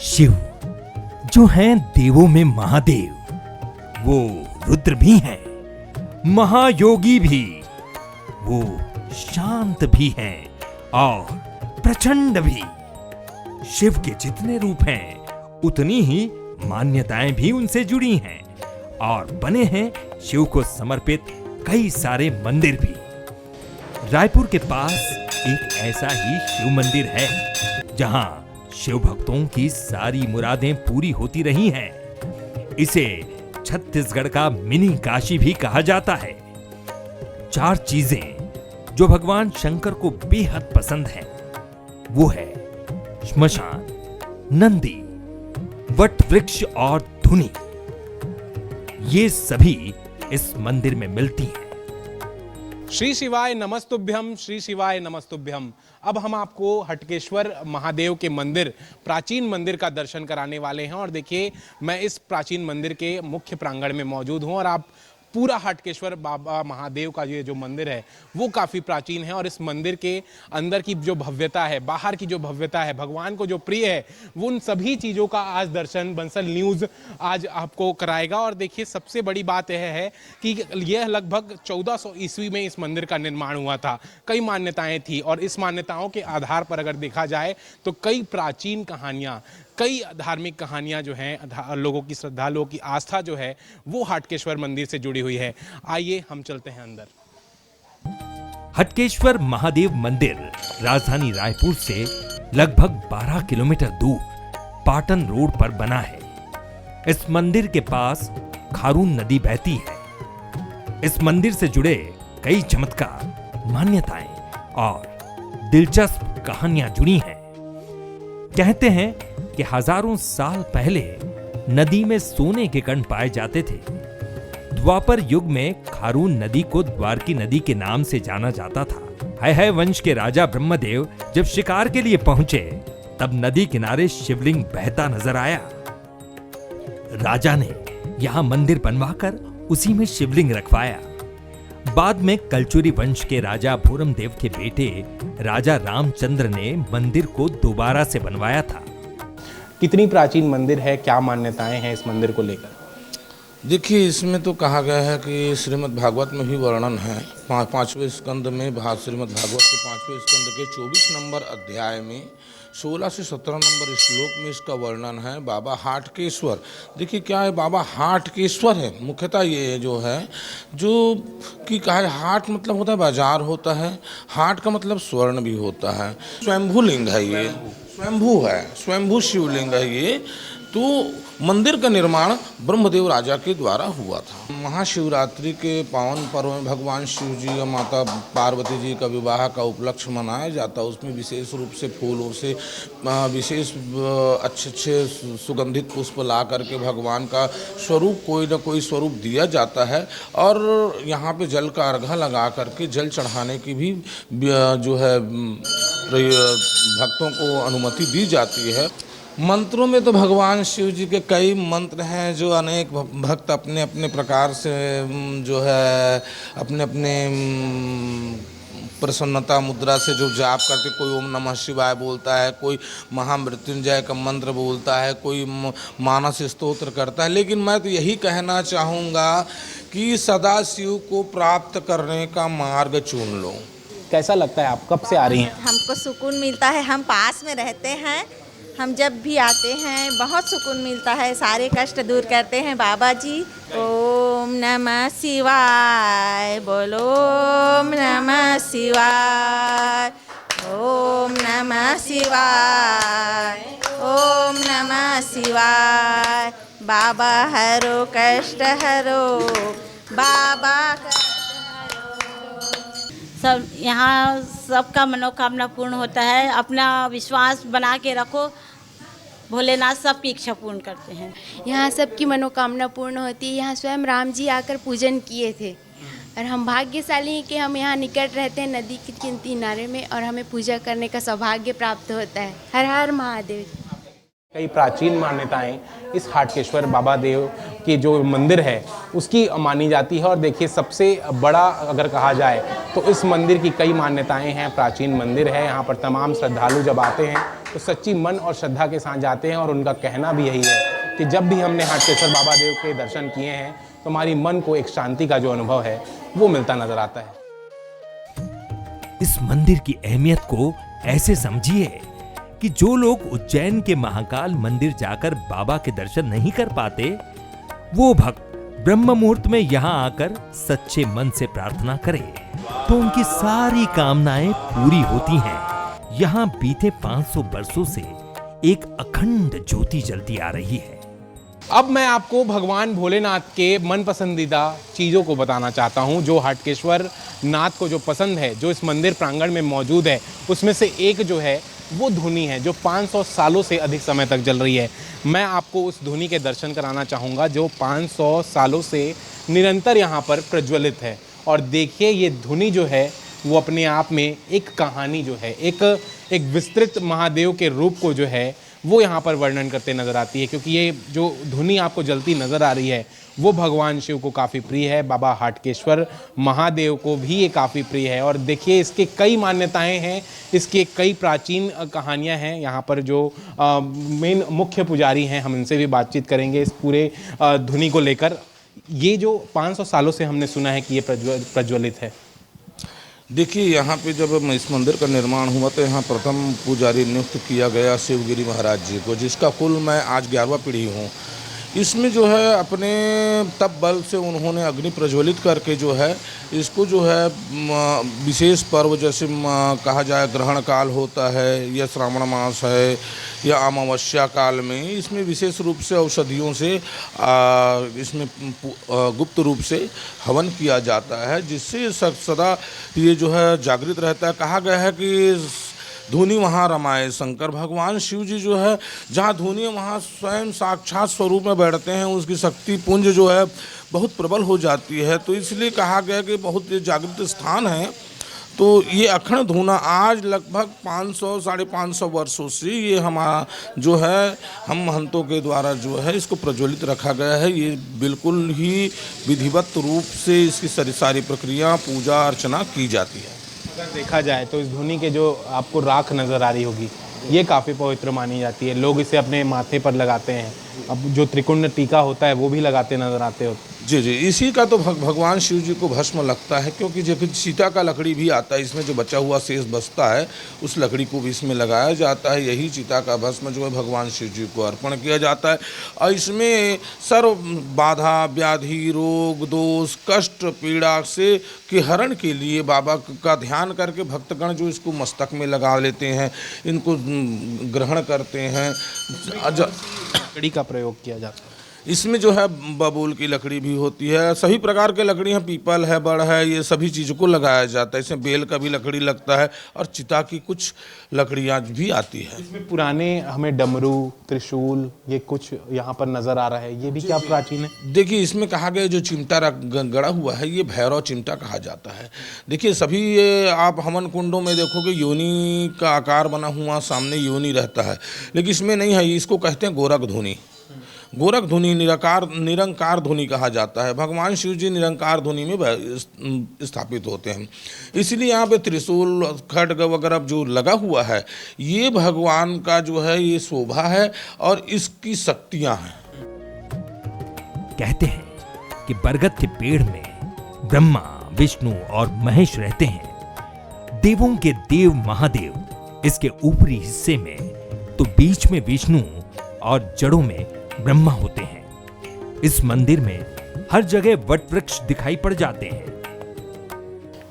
शिव जो हैं देवों में महादेव, वो रुद्र भी हैं, महायोगी भी, वो शांत भी हैं और प्रचंड भी। शिव के जितने रूप हैं उतनी ही मान्यताएं भी उनसे जुड़ी हैं और बने हैं शिव को समर्पित कई सारे मंदिर भी। रायपुर के पास एक ऐसा ही शिव मंदिर है जहां शिव भक्तों की सारी मुरादें पूरी होती रही हैं। इसे छत्तीसगढ़ का मिनी काशी भी कहा जाता है। 4 चीजें जो भगवान शंकर को बेहद पसंद हैं, वो है श्मशान, नंदी, वट वृक्ष और धुनी। ये सभी इस मंदिर में मिलती हैं। श्री शिवाय नमस्तुभ्यम, श्री शिवाय नमस्तुभ्यम। अब हम आपको हटकेश्वर महादेव के मंदिर, प्राचीन मंदिर का दर्शन कराने वाले हैं। और देखिए, मैं इस प्राचीन मंदिर के मुख्य प्रांगण में मौजूद हूं और आप पूरा हटकेश्वर बाबा महादेव का ये जो मंदिर है वो काफ़ी प्राचीन है। और इस मंदिर के अंदर की जो भव्यता है, बाहर की जो भव्यता है, भगवान को जो प्रिय है, वो उन सभी चीज़ों का आज दर्शन बंसल न्यूज़ आज आपको कराएगा। और देखिए, सबसे बड़ी बात यह है कि यह लगभग 1400 ईस्वी में इस मंदिर का निर्माण हुआ था। कई मान्यताएं थी और इस मान्यताओं के आधार पर अगर देखा जाए तो कई प्राचीन कहानियाँ, कई धार्मिक कहानियां जो हैं, लोगों की श्रद्धालुओं की आस्था जो है वो हटकेश्वर मंदिर से जुड़ी हुई है। आइए हम चलते हैं अंदर। हटकेश्वर महादेव मंदिर राजधानी रायपुर से लगभग 12 किलोमीटर दूर पाटन रोड पर बना है। इस मंदिर के पास खारून नदी बहती है। इस मंदिर से जुड़े कई चमत्कार, मान्यताएं और दिलचस्प कहानियां जुड़ी हैं। कहते हैं कि हजारों साल पहले नदी में सोने के कण पाए जाते थे। द्वापर युग में खारून नदी को द्वारकी नदी के नाम से जाना जाता था। है वंश के राजा ब्रह्मदेव जब शिकार के लिए पहुंचे तब नदी किनारे शिवलिंग बहता नजर आया। राजा ने यहां मंदिर बनवाकर उसी में शिवलिंग रखवाया। बाद में कलचुरी वंश के राजा भूरमदेव के बेटे राजा रामचंद्र ने मंदिर को दोबारा से बनवाया था। कितनी प्राचीन मंदिर है, क्या मान्यताएं हैं इस मंदिर को लेकर? देखिए, इसमें तो कहा गया है कि श्रीमद् भागवत में भी वर्णन है। 5वें स्कंद में श्रीमद् भागवत के 5वें स्कंद के 24 नंबर अध्याय में 16 से 17 नंबर श्लोक में इसका वर्णन है। बाबा हाटकेश्वर, देखिए क्या है, बाबा हाटकेश्वर है। मुख्यतः ये जो है, जो कि कहा है, हाट मतलब होता है बाजार होता है, हाट का मतलब स्वर्ण भी होता है। स्वयंभू लिंग है ये, स्वयंभू है, स्वयंभू शिवलिंग है ये। तो मंदिर का निर्माण ब्रह्मदेव राजा के द्वारा हुआ था। महाशिवरात्रि के पावन पर्व में भगवान शिव जी और माता पार्वती जी का विवाह का उपलक्ष्य मनाया जाता है। उसमें विशेष रूप से फूलों से विशेष अच्छे सुगंधित पुष्प ला करके भगवान का स्वरूप, कोई न कोई स्वरूप दिया जाता है। और यहाँ पे जल का अर्घा लगा करके जल चढ़ाने की भी जो है भक्तों को अनुमति दी जाती है। मंत्रों में तो भगवान शिव जी के कई मंत्र हैं जो अनेक भक्त अपने अपने प्रकार से जो है अपने अपने प्रसन्नता मुद्रा से जो जाप करते, कोई ओम नमः शिवाय बोलता है, कोई महामृत्युंजय का मंत्र बोलता है, कोई मानस स्तोत्र करता है। लेकिन मैं तो यही कहना चाहूँगा कि सदा शिव को प्राप्त करने का मार्ग चुन लो। कैसा लगता है, आप कब से आ रही हैं? हमको सुकून मिलता है, हम पास में रहते हैं, हम जब भी आते हैं बहुत सुकून मिलता है, सारे कष्ट दूर करते हैं बाबा जी। ओम नमः शिवाय, बोलो ओम नमः शिवाय, ओम नमः शिवाय, ओम नमः शिवाय। बाबा हरो कष्ट हरो, बाबा सब यहाँ सबका मनोकामना पूर्ण होता है। अपना विश्वास बना के रखो, भोलेनाथ सबकी इच्छा पूर्ण करते हैं। यहाँ सबकी मनोकामना पूर्ण होती है। यहाँ स्वयं राम जी आकर पूजन किए थे और हम भाग्यशाली हैं कि हम यहाँ निकट रहते हैं नदी के किनारे में और हमें पूजा करने का सौभाग्य प्राप्त होता है। हर हर महादेव। कई प्राचीन मान्यताएं इस हाटकेश्वर बाबा देव के जो मंदिर है उसकी मानी जाती है। और देखिए सबसे बड़ा अगर कहा जाए तो इस मंदिर की कई मान्यताएं हैं, प्राचीन मंदिर है। यहाँ पर तमाम श्रद्धालु जब आते हैं तो सच्ची मन और श्रद्धा के साथ जाते हैं और उनका कहना भी यही है कि जब भी हमने हाटकेश्वर बाबा देव के दर्शन किए हैं तो हमारी मन को एक शांति का जो अनुभव है वो मिलता नजर आता है। इस मंदिर की अहमियत को ऐसे समझिए कि जो लोग उज्जैन के महाकाल मंदिर जाकर बाबा के दर्शन नहीं कर पाते, वो भक्त ब्रह्म मुहूर्त में यहाँ आकर सच्चे मन से प्रार्थना करें तो उनकी सारी कामनाएं पूरी होती हैं। यहाँ बीते 500 वर्षों से एक अखंड ज्योति जलती आ रही है। अब मैं आपको भगवान भोलेनाथ के मन पसंदीदा चीज़ों को बताना चाहता हूं जो हाटकेश्वर नाथ को जो पसंद है, जो इस मंदिर प्रांगण में मौजूद है, उसमें से एक जो है वो धुनी है जो 500 सालों से अधिक समय तक जल रही है। मैं आपको उस धुनी के दर्शन कराना चाहूँगा जो 500 सालों से निरंतर यहाँ पर प्रज्वलित है। और देखिए ये धुनी जो है वो अपने आप में एक कहानी जो है, एक विस्तृत महादेव के रूप को जो है वो यहाँ पर वर्णन करते नज़र आती है। क्योंकि ये जो धुनी आपको जलती नज़र आ रही है वो भगवान शिव को काफ़ी प्रिय है, बाबा हाटकेश्वर महादेव को भी ये काफ़ी प्रिय है। और देखिए इसके कई मान्यताएं हैं, इसके कई प्राचीन कहानियां हैं। यहाँ पर जो मेन मुख्य पुजारी हैं हम इनसे भी बातचीत करेंगे इस पूरे धुनी को लेकर। ये जो 500 सालों से हमने सुना है कि ये प्रज्वलित है। देखिए यहाँ पे जब इस मंदिर का निर्माण हुआ तो यहाँ प्रथम पुजारी नियुक्त किया गया शिवगिरी महाराज जी को, जिसका कुल मैं आज 11वां पीढ़ी हूँ। इसमें जो है अपने तप बल से उन्होंने अग्नि प्रज्वलित करके जो है इसको जो है विशेष पर्व जैसे कहा जाए ग्रहण काल होता है या श्रावण मास है या अमावस्या काल में, इसमें विशेष रूप से औषधियों से इसमें गुप्त रूप से हवन किया जाता है, जिससे सदा ये जो है जागृत रहता है। कहा गया है कि धुनी वहाँ रमाए शंकर, भगवान शिव जी जो है जहाँ धुनी वहाँ स्वयं साक्षात स्वरूप में बैठते हैं, उसकी शक्ति पुंज जो है बहुत प्रबल हो जाती है। तो इसलिए कहा गया कि बहुत जागृत स्थान है। तो ये अखंड धुना आज लगभग 500 साढ़े 500 वर्षों से ये हमारा जो है हम महंतों के द्वारा जो है इसको प्रज्वलित रखा गया है। ये बिल्कुल ही विधिवत रूप से इसकी सारी प्रक्रिया पूजा अर्चना की जाती है। अगर देखा जाए तो इस धुनी के जो आपको राख नज़र आ रही होगी ये काफ़ी पवित्र मानी जाती है। लोग इसे अपने माथे पर लगाते हैं, अब जो त्रिकुंड टीका होता है वो भी लगाते नज़र आते हो। जी जी, इसी का तो भगवान शिव जी को भस्म लगता है, क्योंकि जो सीता का लकड़ी भी आता है इसमें जो बचा हुआ शेष बचता है उस लकड़ी को भी इसमें लगाया जाता है। यही चिता का भस्म जो है भगवान शिव जी को अर्पण किया जाता है। और इसमें सर्व बाधा व्याधि रोग दोष कष्ट पीड़ा से के हरण के लिए बाबा का ध्यान करके भक्तगण जो इसको मस्तक में लगा लेते हैं, इनको ग्रहण करते हैं। लकड़ी का प्रयोग किया जाता है। इसमें जो है बबूल की लकड़ी भी होती है, सभी प्रकार के लकड़ियाँ, पीपल है, बड़ है, ये सभी चीज़ों को लगाया जाता है। इसमें बेल का भी लकड़ी लगता है और चिता की कुछ लकड़ियाँ भी आती है। इसमें पुराने हमें डमरू त्रिशूल ये कुछ यहाँ पर नज़र आ रहा है, ये भी क्या प्राचीन है? देखिए इसमें कहा गया जो चिमटा गड़ा हुआ है ये भैरव चिमटा कहा जाता है। देखिए सभी ये आप हवन कुंडों में देखोगे योनि का आकार बना हुआ सामने योनि रहता है, लेकिन इसमें नहीं है। इसको कहते हैं गोरख धुनी। गोरख धुनी निरंकार धुनी कहा जाता है। भगवान शिव जी निरंकार धुनी में स्थापित होते हैं, इसलिए यहाँ पे त्रिशूल खड्ग वगैरह जो लगा हुआ है ये भगवान का जो है ये शोभा है और इसकी शक्तियाँ हैं। कहते हैं कि बरगद के पेड़ में ब्रह्मा विष्णु और महेश रहते हैं, देवों के देव महादेव इसके ऊपरी हिस्से में, तो बीच में विष्णु और जड़ों में ब्रह्मा होते हैं। इस मंदिर में हर जगह वट वृक्ष दिखाई पड़ जाते हैं।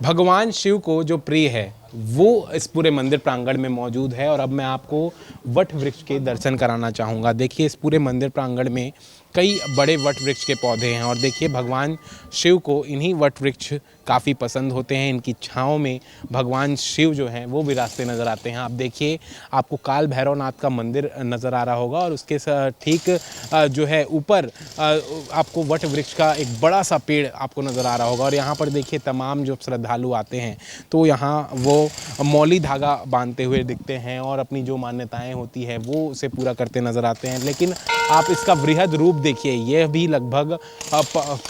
भगवान शिव को जो प्रिय है वो इस पूरे मंदिर प्रांगण में मौजूद है। और अब मैं आपको वट वृक्ष के दर्शन कराना चाहूँगा। देखिए इस पूरे मंदिर प्रांगण में कई बड़े वट वृक्ष के पौधे हैं। और देखिए भगवान शिव को इन्हीं वट वृक्ष काफ़ी पसंद होते हैं। इनकी छाँव में भगवान शिव जो हैं वो विराजते नज़र आते हैं। आप देखिए आपको काल भैरवनाथ का मंदिर नज़र आ रहा होगा और उसके ठीक जो है ऊपर आपको वट वृक्ष का एक बड़ा सा पेड़ आपको नज़र आ रहा होगा। और यहाँ पर देखिए तमाम जो श्रद्धालु आते हैं तो यहाँ वो मौली धागा बांधते हुए दिखते हैं और अपनी जो मान्यताएं होती है वो उसे पूरा करते नज़र आते हैं। लेकिन आप इसका वृहद रूप देखिए, यह भी लगभग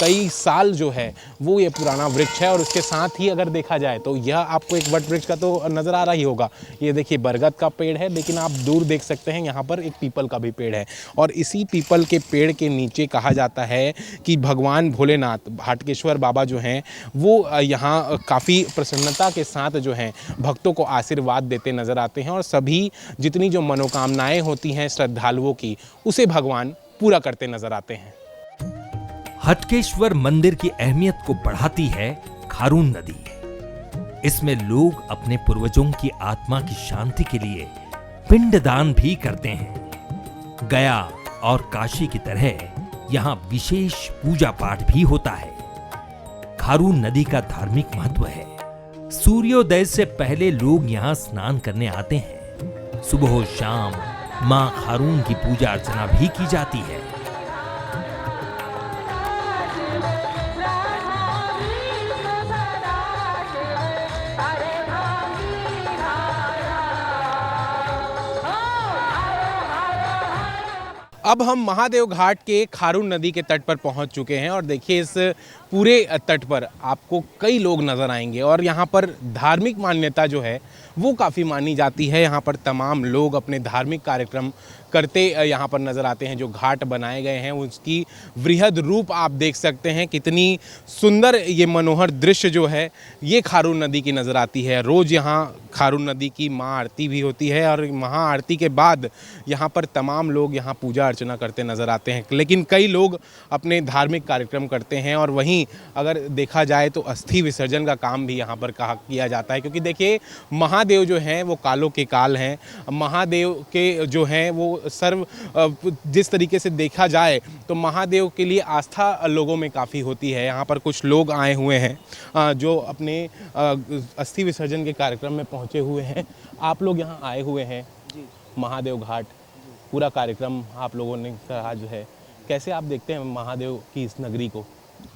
कई साल जो है वो ये पुराना वृक्ष है। और उसके साथ ही अगर देखा जाए तो यह आपको एक वट वृक्ष का तो नज़र आ रहा ही होगा, ये देखिए बरगद का पेड़ है, लेकिन आप दूर देख सकते हैं यहाँ पर एक पीपल का भी पेड़ है। और इसी पीपल के पेड़ के नीचे कहा जाता है कि भगवान भोलेनाथ हाटकेश्वर बाबा जो हैं वो यहाँ काफ़ी प्रसन्नता के साथ जो हैं भक्तों को आशीर्वाद देते नज़र आते हैं। और सभी जितनी जो मनोकामनाएं होती हैं श्रद्धालुओं की उसे भगवान पूरा करते नज़र आते हैं। हटकेश्वर मंदिर की अहमियत को बढ़ाती है खारून नदी। इसमें लोग अपने पूर्वजों की आत्मा की शांति के लिए पिंडदान भी करते हैं। गया और काशी की तरह यहां विशेष पूजा पाठ भी होता है। खारून नदी का धार्मिक महत्व है। सूर्योदय से पहले लोग यहां स्नान करने आते हैं। सुबह शाम मां खारून की पूजा अर्चना भी की जाती है। अब हम महादेव घाट के खारून नदी के तट पर पहुंच चुके हैं और देखिए इस पूरे तट पर आपको कई लोग नज़र आएंगे। और यहाँ पर धार्मिक मान्यता जो है वो काफ़ी मानी जाती है। यहाँ पर तमाम लोग अपने धार्मिक कार्यक्रम करते यहाँ पर नज़र आते हैं। जो घाट बनाए गए हैं उसकी वृहद रूप आप देख सकते हैं, कितनी सुंदर ये मनोहर दृश्य जो है ये खारून नदी की नज़र आती है। रोज़ यहाँ खारून नदी की महाआरती भी होती है और महाआरती के बाद यहाँ पर तमाम लोग यहाँ पूजा अर्चना करते नज़र आते हैं। लेकिन कई लोग अपने धार्मिक कार्यक्रम करते हैं और वहीं अगर देखा जाए तो अस्थि विसर्जन का काम भी यहाँ पर किया जाता है। क्योंकि देखिए महादेव जो हैं वो कालों के काल हैं। महादेव के जो हैं वो सर्व जिस तरीके से देखा जाए तो महादेव के लिए आस्था लोगों में काफ़ी होती है। यहाँ पर कुछ लोग आए हुए हैं जो अपने अस्थि विसर्जन के कार्यक्रम में पहुँचे हुए हैं। आप लोग यहाँ आए हुए हैं महादेव घाट, पूरा कार्यक्रम आप लोगों ने कहा जो है, कैसे आप देखते हैं महादेव की इस नगरी को?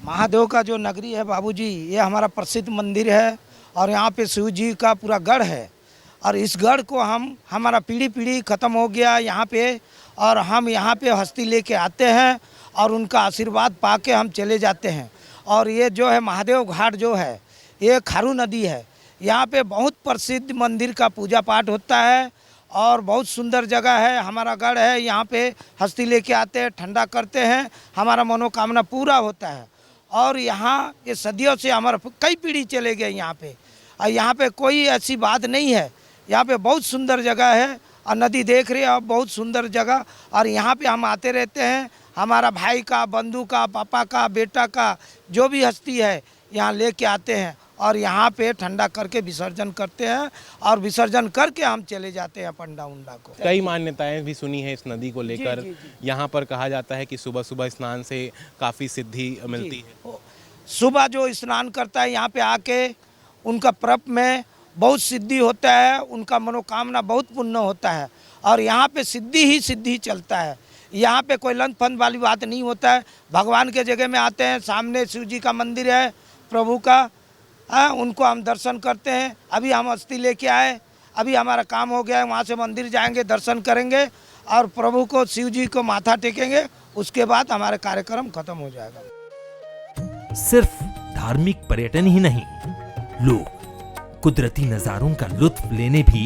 महादेव का जो नगरी है बाबूजी, ये हमारा प्रसिद्ध मंदिर है और यहाँ पे शिव जी का पूरा गढ़ है। और इस गढ़ को हमारा पीढ़ी ख़त्म हो गया यहाँ पे, और हम यहाँ पे हस्ती लेके आते हैं और उनका आशीर्वाद पाके हम चले जाते हैं। और ये जो है महादेव घाट जो है ये खारून नदी है। यहाँ पे बहुत प्रसिद्ध मंदिर का पूजा पाठ होता है और बहुत सुंदर जगह है। हमारा गढ़ है, यहाँ पे हस्ती लेके आते हैं, ठंडा करते हैं, हमारा मनोकामना पूरा होता है। और यहाँ ये सदियों से हमारा कई पीढ़ी चले गए यहाँ पे, और यहाँ पे कोई ऐसी बात नहीं है। यहाँ पे बहुत सुंदर जगह है और नदी देख रहे हैं, बहुत सुंदर जगह। और यहाँ पे हम आते रहते हैं, हमारा भाई का, बंधु का, पापा का, बेटा का जो भी हस्ती है यहाँ लेके आते हैं और यहाँ पे ठंडा करके विसर्जन करते हैं और विसर्जन करके हम चले जाते हैं पंडा उंडा को। कई मान्यताएं भी सुनी है इस नदी को लेकर। यहाँ पर कहा जाता है कि सुबह सुबह स्नान से काफ़ी सिद्धि मिलती है। सुबह जो स्नान करता है यहाँ पे आके उनका प्रप में बहुत सिद्धि होता है, उनका मनोकामना बहुत पूर्ण होता है। और यहाँ पे सिद्धि ही सिद्धि चलता है। यहाँ पे कोई लंच फंद वाली बात नहीं होता है। भगवान के जगह में आते हैं, सामने शिव जी का मंदिर है प्रभु का, उनको हम दर्शन करते हैं। अभी हम अस्थि लेके आए, अभी हमारा काम हो गया है, वहाँ से मंदिर जाएंगे, दर्शन करेंगे और प्रभु को, शिव जी को माथा टेकेंगे। उसके बाद हमारा कार्यक्रम खत्म हो जाएगा। सिर्फ धार्मिक पर्यटन ही नहीं, लोग कुदरती नजारों का लुत्फ लेने भी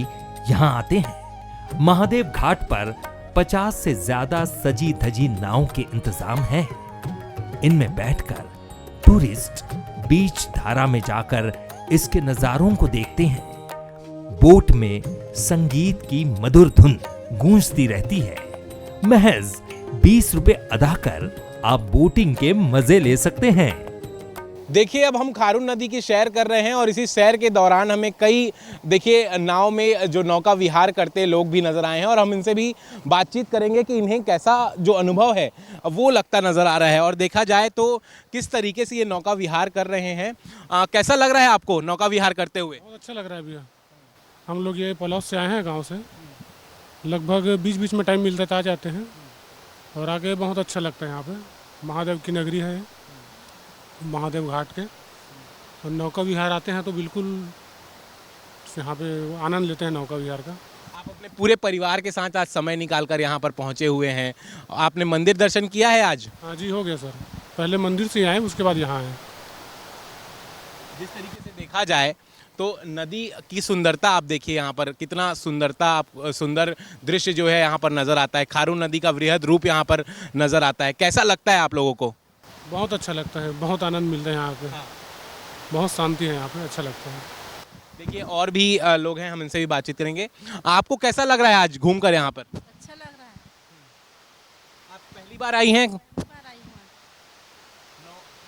यहाँ आते हैं। महादेव घाट पर 50 से ज्यादा सजी धजी नाव के इंतजाम है। इनमें बैठकर टूरिस्ट बीच धारा में जाकर इसके नजारों को देखते हैं। बोट में संगीत की मधुर धुन गूंजती रहती है। महज 20 रुपए अदा कर आप बोटिंग के मजे ले सकते हैं। देखिए अब हम खारून नदी की सैर कर रहे हैं और इसी सैर के दौरान हमें कई देखिए नाव में जो नौका विहार करते लोग भी नज़र आए हैं और हम इनसे भी बातचीत करेंगे कि इन्हें कैसा जो अनुभव है वो लगता नज़र आ रहा है। और देखा जाए तो किस तरीके से ये नौका विहार कर रहे हैं, कैसा लग रहा है आपको नौका विहार करते हुए? बहुत अच्छा लग रहा है भैया। हम लोग ये पलौस से आए हैं गांव से, लगभग बीच बीच में टाइम मिलता है तो आ जाते हैं और आके बहुत अच्छा लगता है। यहाँ पे महादेव की नगरी है, महादेव घाट के, और नौका विहार आते हैं तो बिल्कुल यहाँ पे आनंद लेते हैं नौका विहार का। आप अपने पूरे परिवार के साथ आज समय निकालकर यहाँ पर पहुँचे हुए हैं, आपने मंदिर दर्शन किया है आज? हाँ जी, हो गया सर। पहले मंदिर से आए, उसके बाद यहाँ आए। जिस तरीके से देखा जाए तो नदी की सुंदरता आप देखिए, यहाँ पर कितना सुंदर दृश्य जो है यहाँ पर नज़र आता है। खारून नदी का वृहद रूप यहाँ पर नज़र आता है। कैसा लगता है आप लोगों को? बहुत अच्छा लगता है, बहुत आनंद मिलता है यहाँ पे। बहुत शांति है यहाँ पे, अच्छा लगता है। देखिए और भी लोग हैं, हम इनसे भी बातचीत करेंगे। आपको कैसा लग रहा है आज घूमकर यहाँ पर? अच्छा लग रहा है। आप पहली बार आई हैं?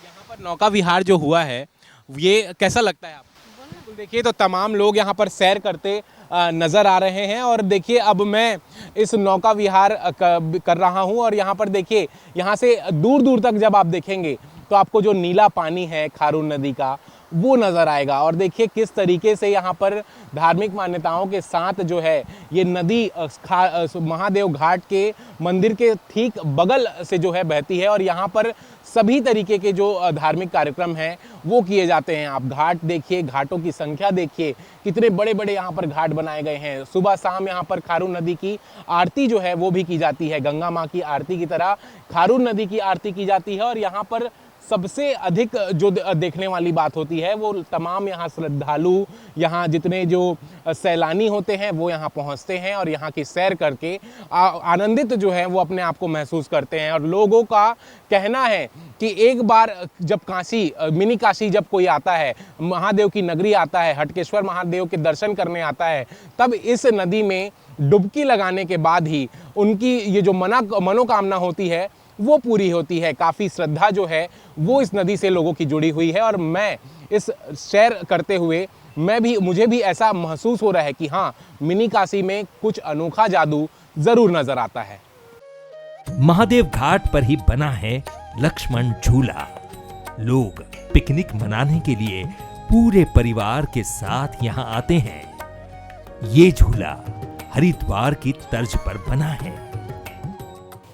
यहाँ पर नौका विहार जो हुआ है ये कैसा लगता है आपको? बिल्कुल देखिए तो तमाम लोग यहाँ पर सैर करते नज़र आ रहे हैं और देखिए अब मैं इस नौका विहार कर रहा हूँ और यहाँ पर देखिए यहाँ से दूर दूर तक जब आप देखेंगे तो आपको जो नीला पानी है खारून नदी का वो नज़र आएगा। और देखिए किस तरीके से यहाँ पर धार्मिक मान्यताओं के साथ जो है ये नदी महादेव घाट के मंदिर के ठीक बगल से जो है बहती है और यहाँ पर सभी तरीके के जो धार्मिक कार्यक्रम हैं वो किए जाते हैं। आप घाट देखिए, घाटों की संख्या देखिए, कितने बड़े बड़े यहाँ पर घाट बनाए गए हैं। सुबह शाम यहाँ पर खारून नदी की आरती जो है वो भी की जाती है। गंगा माँ की आरती की तरह खारून नदी की आरती की जाती है और यहाँ पर सबसे अधिक जो देखने वाली बात होती है वो तमाम यहाँ श्रद्धालु, यहाँ जितने जो सैलानी होते हैं वो यहाँ पहुँचते हैं और यहाँ की सैर करके आनंदित जो है वो अपने आप को महसूस करते हैं। और लोगों का कहना है कि एक बार जब काशी, मिनी काशी जब कोई आता है, महादेव की नगरी आता है, हटकेश्वर महादेव के दर्शन करने आता है, तब इस नदी में डुबकी लगाने के बाद ही उनकी ये जो मनोकामना होती है वो पूरी होती है। काफ़ी श्रद्धा जो है वो इस नदी से लोगों की जुड़ी हुई है और मैं इस सैर करते हुए मुझे भी ऐसा महसूस हो रहा है कि हाँ, मिनी काशी में कुछ अनोखा जादू ज़रूर नज़र आता है। महादेव घाट पर ही बना है लक्ष्मण झूला। लोग पिकनिक मनाने के लिए पूरे परिवार के साथ यहाँ आते हैं। ये झूला हरिद्वार की तर्ज पर बना है।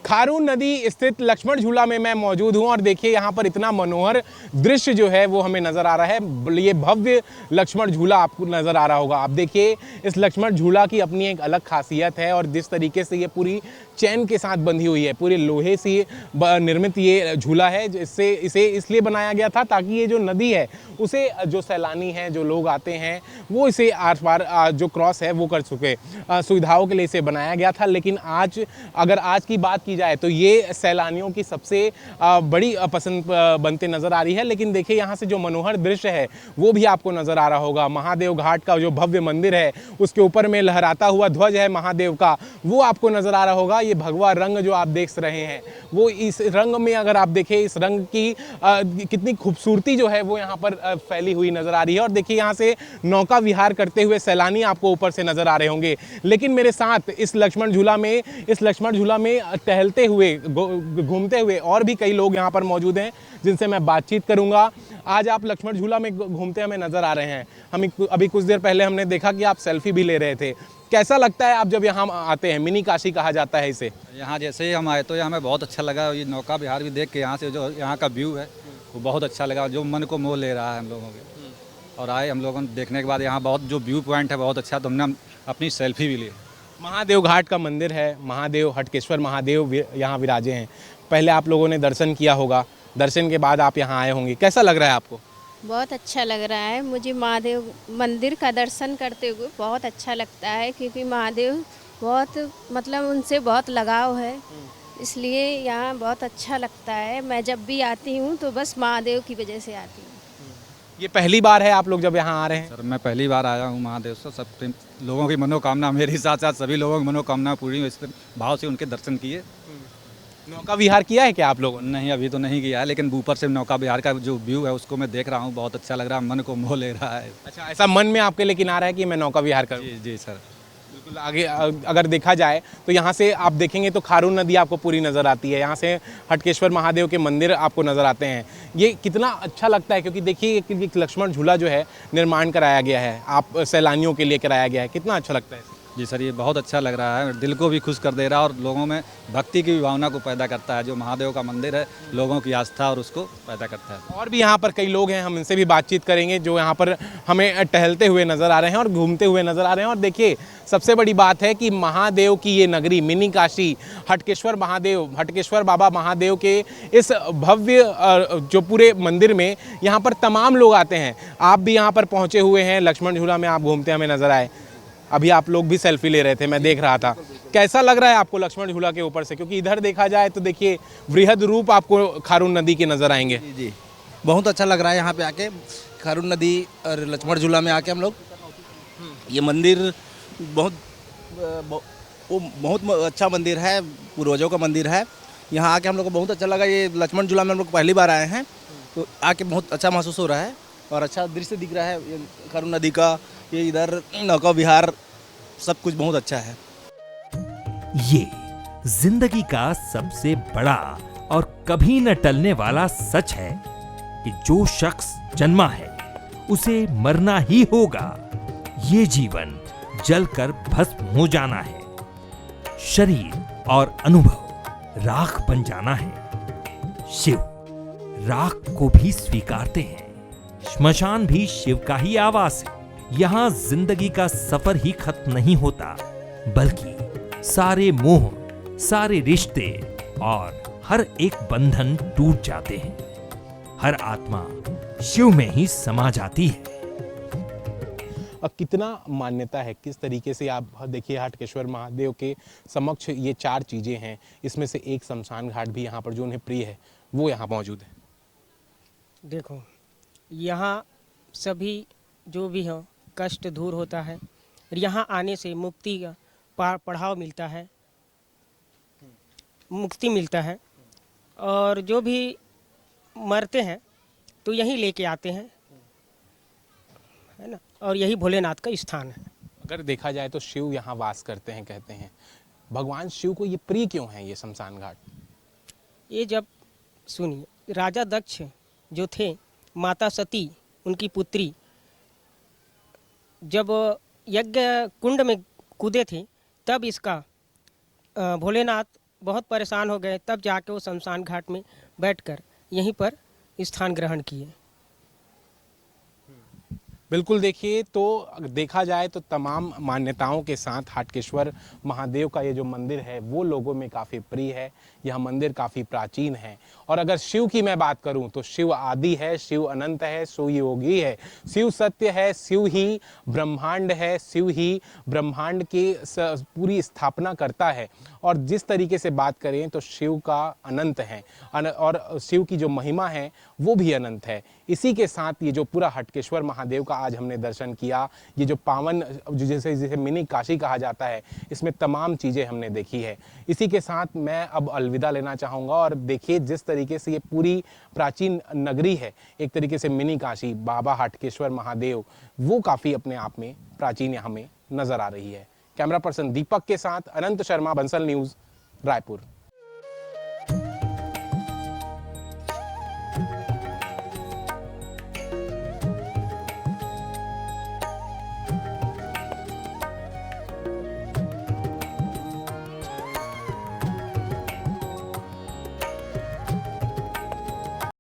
खारून नदी स्थित लक्ष्मण झूला में मैं मौजूद हूं और देखिए यहाँ पर इतना मनोहर दृश्य जो है वो हमें नज़र आ रहा है। ये भव्य लक्ष्मण झूला आपको नज़र आ रहा होगा। आप देखिए इस लक्ष्मण झूला की अपनी एक अलग खासियत है और जिस तरीके से ये पूरी चैन के साथ बंधी हुई है, पूरे लोहे से निर्मित ये झूला है, जिससे इसे इसलिए बनाया गया था ताकि ये जो नदी है उसे जो सैलानी हैं, जो लोग आते हैं, वो इसे आर पार जो क्रॉस है वो कर सके। सुविधाओं के लिए इसे बनाया गया था। लेकिन अगर आज की बात की जाए तो ये सैलानियों की सबसे बड़ी पसंद बनते नज़र आ रही है। लेकिन देखिए यहाँ से जो मनोहर दृश्य है वो भी आपको नज़र आ रहा होगा। महादेव घाट का जो भव्य मंदिर है उसके ऊपर में लहराता हुआ ध्वज है महादेव का, वो आपको नज़र आ रहा होगा। ये भगवा रंग जो आप देख रहे हैं वो इस रंग में अगर आप देखें, इस रंग की कितनी खूबसूरती जो है वो यहाँ पर फैली हुई नज़र आ रही है। और देखिए यहाँ से नौका विहार करते हुए सैलानी आपको ऊपर से नज़र आ रहे होंगे। लेकिन मेरे साथ इस लक्ष्मण झूला में टहलते हुए, घूमते हुए और भी कई लोग यहाँ पर मौजूद हैं जिनसे मैं बातचीत करूँगा। आज आप लक्ष्मण झूला में घूमते हमें नज़र आ रहे हैं। अभी कुछ देर पहले हमने देखा कि आप सेल्फी भी ले रहे थे। कैसा लगता है आप जब यहाँ आते हैं? मिनी काशी कहा जाता है इसे। यहाँ जैसे ही हम आए तो हमें बहुत अच्छा लगा। ये नौका विहार भी देख के यहाँ से जो यहाँ का व्यू है वो बहुत अच्छा लगा, जो मन को मोह ले रहा है हम लोगों के। और आए हम लोगों ने देखने के बाद यहाँ बहुत जो व्यू पॉइंट है बहुत अच्छा, तो हमने अपनी सेल्फी भी ली। महादेव घाट का मंदिर है, महादेव हटकेश्वर महादेव यहाँ विराजे हैं। पहले आप लोगों ने दर्शन किया होगा, दर्शन के बाद आप यहाँ आए होंगे। कैसा लग रहा है आपको? बहुत अच्छा लग रहा है। मुझे महादेव मंदिर का दर्शन करते हुए बहुत अच्छा लगता है, क्योंकि महादेव बहुत उनसे बहुत लगाव है, इसलिए यहाँ बहुत अच्छा लगता है। मैं जब भी आती हूँ तो बस महादेव की वजह से आती हूँ। ये पहली बार है आप लोग जब यहाँ आ रहे हैं? सर मैं पहली बार आया हूँ महादेव से। सब लोगों की मनोकामना, मेरे साथ साथ सभी लोगों की मनोकामना पूरी हुई, इस भाव से उनके दर्शन किए। नौका विहार किया है क्या आप लोगों ने? नहीं, अभी तो नहीं किया है, लेकिन ऊपर से नौका विहार का जो व्यू है उसको मैं देख रहा हूँ, बहुत अच्छा लग रहा है, मन को मोह ले रहा है। अच्छा, ऐसा मन में आपके लेकिन आ रहा है कि मैं नौका विहार करूँ? जी जी सर। बिल्कुल। आगे अगर देखा जाए तो यहाँ से आप देखेंगे तो खारून नदी आपको पूरी नज़र आती है, यहाँ से हटकेश्वर महादेव के मंदिर आपको नज़र आते हैं। ये कितना अच्छा लगता है, क्योंकि देखिए एक लक्ष्मण झूला जो है निर्माण कराया गया है, आप सैलानियों के लिए कराया गया है, कितना अच्छा लगता है। जी सर, ये बहुत अच्छा लग रहा है, दिल को भी खुश कर दे रहा है और लोगों में भक्ति की भावना को पैदा करता है। जो महादेव का मंदिर है, लोगों की आस्था और उसको पैदा करता है। और भी यहाँ पर कई लोग हैं, हम इनसे भी बातचीत करेंगे जो यहाँ पर हमें टहलते हुए नज़र आ रहे हैं और घूमते हुए नज़र आ रहे हैं। और देखिए, सबसे बड़ी बात है कि महादेव की ये नगरी मिनी काशी, हटकेश्वर महादेव, हटकेश्वर बाबा महादेव के इस भव्य जो पूरे मंदिर में यहाँ पर तमाम लोग आते हैं। आप भी यहाँ पर पहुँचे हुए हैं, लक्ष्मण झूला में आप घूमते हमें नज़र आए। अभी आप लोग भी सेल्फी ले रहे थे, मैं देख रहा था। कैसा लग रहा है आपको लक्ष्मण झूला के ऊपर से? क्योंकि इधर देखा जाए तो देखिए वृहद रूप आपको खारून नदी के नज़र आएंगे। जी, बहुत अच्छा लग रहा है यहाँ पे आके, खारून नदी और लक्ष्मण झूला में आके हम लोग। ये मंदिर बहुत अच्छा मंदिर है, पूर्वजों का मंदिर है। यहाँ आके हम लोग को बहुत अच्छा लगा। ये लक्ष्मण झूला में हम लोग पहली बार आए हैं, तो आके बहुत अच्छा महसूस हो रहा है और अच्छा दृश्य दिख रहा है ये खारून नदी का, ये इधर नौका विहार, सब कुछ बहुत अच्छा है। ये जिंदगी का सबसे बड़ा और कभी न टलने वाला सच है कि जो शख्स जन्मा है उसे मरना ही होगा। ये जीवन जलकर भस्म हो जाना है, शरीर और अनुभव राख बन जाना है। शिव राख को भी स्वीकारते हैं, श्मशान भी शिव का ही आवास है। यहाँ जिंदगी का सफर ही खत्म नहीं होता, बल्कि सारे मोह, सारे रिश्ते और हर एक बंधन टूट जाते हैं। हर आत्मा शिव में ही समा जाती है। और कितना मान्यता है, किस तरीके से आप देखिए हटकेश्वर महादेव के समक्ष ये चार चीज़ें हैं, इसमें से एक शमशान घाट भी यहाँ पर जो उन्हें प्रिय है वो यहाँ मौजूद है। देखो, यहाँ सभी जो भी हो कष्ट दूर होता है और यहाँ आने से मुक्ति का पढ़ाव मिलता है, मुक्ति मिलता है। और जो भी मरते हैं तो यहीं लेके आते हैं, है ना, और यही भोलेनाथ का स्थान है। अगर देखा जाए तो शिव यहाँ वास करते हैं, कहते हैं भगवान शिव को ये प्रिय क्यों है ये शमशान घाट? ये जब सुनिए, राजा दक्ष जो थे, माता सती उनकी पुत्री, जब यज्ञ कुंड में कूदे थे तब इसका भोलेनाथ बहुत परेशान हो गए, तब जाके वो शमशान घाट में बैठकर यहीं पर स्थान ग्रहण किए। बिल्कुल। देखिए, तो देखा जाए तो तमाम मान्यताओं के साथ हटकेश्वर महादेव का ये जो मंदिर है वो लोगों में काफ़ी प्रिय है। यह मंदिर काफ़ी प्राचीन है। और अगर शिव की मैं बात करूं तो शिव आदि है, शिव अनंत है, शिव योगी है, शिव सत्य है, शिव ही ब्रह्मांड है, शिव ही ब्रह्मांड की पूरी स्थापना करता है। और जिस तरीके से बात करें तो शिव का अनंत है और शिव की जो महिमा है वो भी अनंत है। इसी के साथ ये जो पूरा हटकेश्वर महादेव का आज हमने दर्शन किया, ये जो पावन जिसे मिनी काशी कहा जाता है, इसमें तमाम चीज़ें हमने देखी है। इसी के साथ मैं अब अलविदा लेना चाहूँगा। और देखिए, जिस तरीके से ये पूरी प्राचीन नगरी है, एक तरीके से मिनी काशी, बाबा हटकेश्वर महादेव, वो काफ़ी अपने आप में प्राचीन हमें नज़र आ रही है। कैमरा पर्सन दीपक के साथ अनंत शर्मा, बंसल न्यूज़, रायपुर।